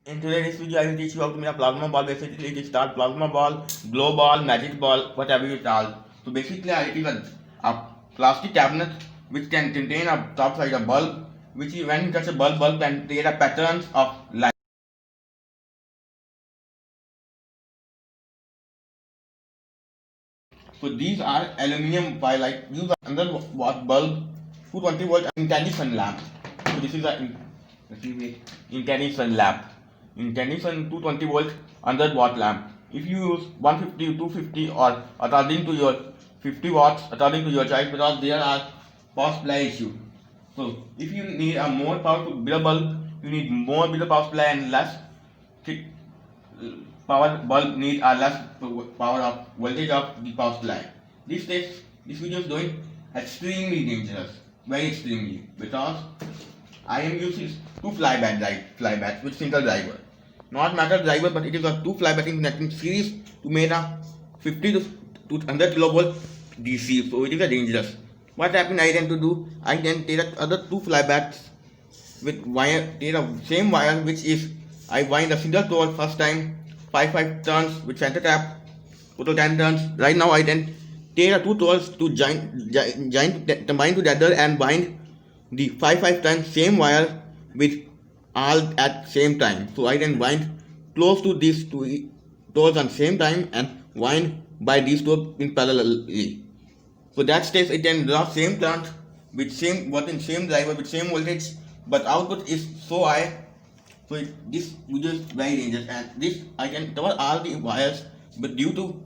In today's video, I will teach you how to make a plasma ball. Basically, it is called plasma ball, glow ball, magic ball, whatever you call. So basically, it is a plastic cabinet which can contain a top side a bulb, which you, when you touch a bulb can create a patterns of light. So these are aluminium foil like use another watt bulb, 220 volt incandescent lamp. So this is a incandescent lamp. Incandescent 220 volt 100 watt lamp. If you use 150, 250 or according to your 50 watts according to your choice, because there are power supply issue. So if you need a more powerful bigger bulb, you need more bigger power supply and less thick power bulb need a less power of voltage of the power supply. This video is going extremely dangerous, very extremely, because I am using two flybacks with single driver. Not matter driver, but it is a two flyback in series to make a 50 to 100 kilovolt DC. So it is a dangerous. What happened? I tend to do. I then take other two flybacks with wire. Take the same wire, which is I wind a single core first time, 5 turns with center tap, total 10 turns. Right now I then take the two tools to combine together and bind the 5 turns same wire with all at same time. So I can wind close to these two tools at same time and wind by these two in parallelly. So that states it can draw same current with same working same driver with same voltage, but output is so high. So this video is very dangerous, and this I can cover all the wires, but due to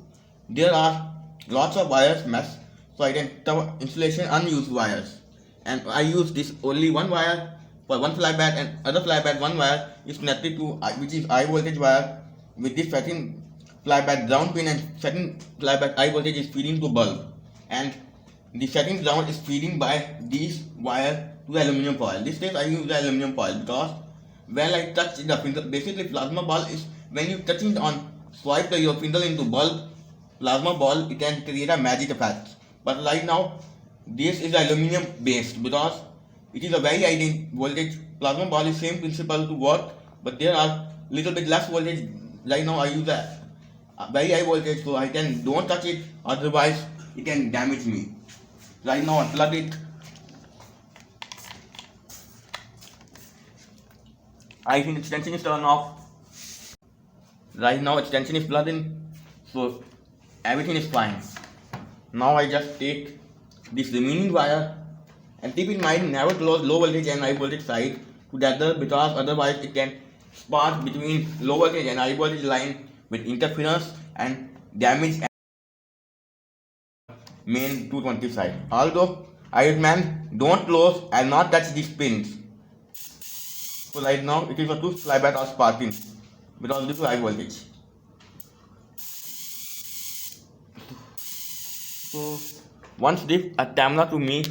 there are lots of wires mess, so I can cover insulation unused wires. And I use this only one wire for one flyback, and other flyback one wire is connected to which is high voltage wire with this setting flyback ground pin, and setting flyback high voltage is feeding to bulb, and the setting ground is feeding by these wire to aluminum foil. This case I use the aluminum foil because when I touch the finger, basically plasma ball is when you touch it on swipe your finger into bulb plasma ball, it can create a magic effect. But right now this is aluminum based because it is a very high voltage. Plasma ball is same principle to work, but there are little bit less voltage. Right now I use a very high voltage, so I can don't touch it, otherwise it can damage me. Right now I plug it. I think extension is turned off. Right now extension is plugged in, so everything is fine. Now I just take this remaining wire, and keep in mind never close low voltage and high voltage side together, because otherwise it can spark between low voltage and high voltage line with interference and damage main 220 side. Although I recommend don't close and not touch these pins. So right now it is a two flyback or sparking because this is high voltage. So once this a camera to me,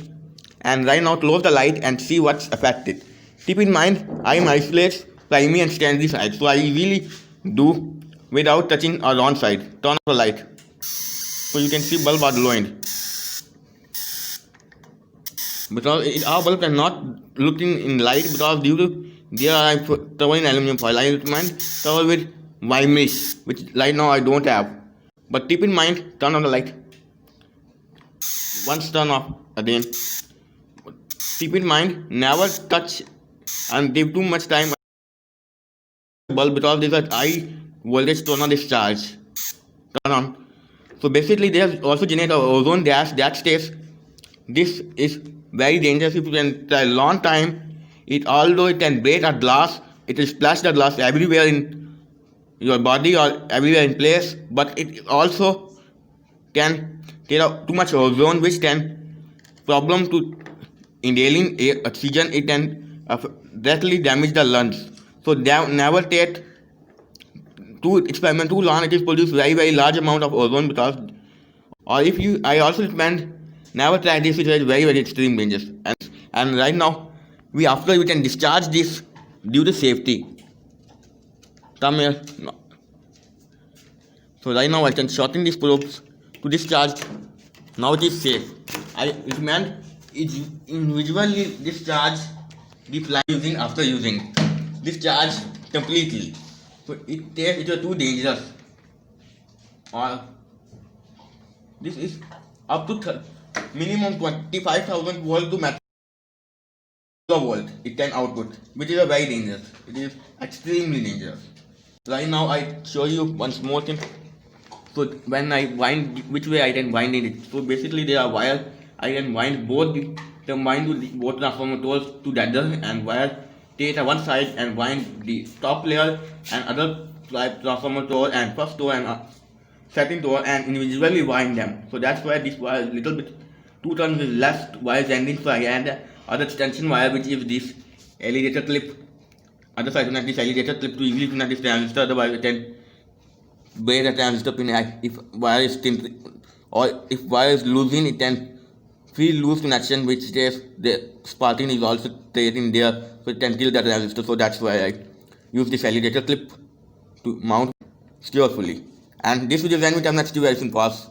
and right now close the light and see what's affected. Keep in mind I am isolate primary and secondary side, so I really do without touching a wrong side. Turn off the light so you can see bulb are glowing, because our bulb cannot look in light because due to there I cover in aluminum foil. I recommend cover with varnish, which right now I don't have. But keep in mind, turn on the light. Once turn off again. Keep in mind, never touch and give too much time bulb because there is a high voltage toner discharge. Turn on. So basically, they also generate a ozone gas that stays. This is very dangerous if you can try a long time. Although it can break a glass, it will splash the glass everywhere in your body or everywhere in place, but it also can get too much ozone, which can problem to inhaling oxygen. It can directly damage the lungs. So never take experiment too long. It is produce very large amount of ozone, because or if you I also recommend never try this. It is very extreme dangerous. And right now after we can discharge this due to safety. Come here. No. So right now I can shorten these probes to discharge. Now it is safe. I recommend individually discharge the fly using after using. Discharge completely. So it is too dangerous. Or this is up to minimum 25,000 volt to maximum volt it can output, which is a very dangerous. It is extremely dangerous. Right now I show you once more thing. So when I wind, which way I can wind it. So basically there are wires. I can wind both the wind to the both transformer tools together and wire take one side and wind the top layer and other transformer tool and first tool and second tool and individually wind them. So that's why this wire is little bit two turns with less wires ending side and other extension wire which is this alligator clip. Other side connect this alligator clip to easily connect this transistor, otherwise it can break the transistor pin if wire is thin or if wire is losing it can feel loose connection which is the sparking is also creating there, so it can kill the transistor. So that's why I use this alligator clip to mount securely. And this video is end with next video very soon. Pause.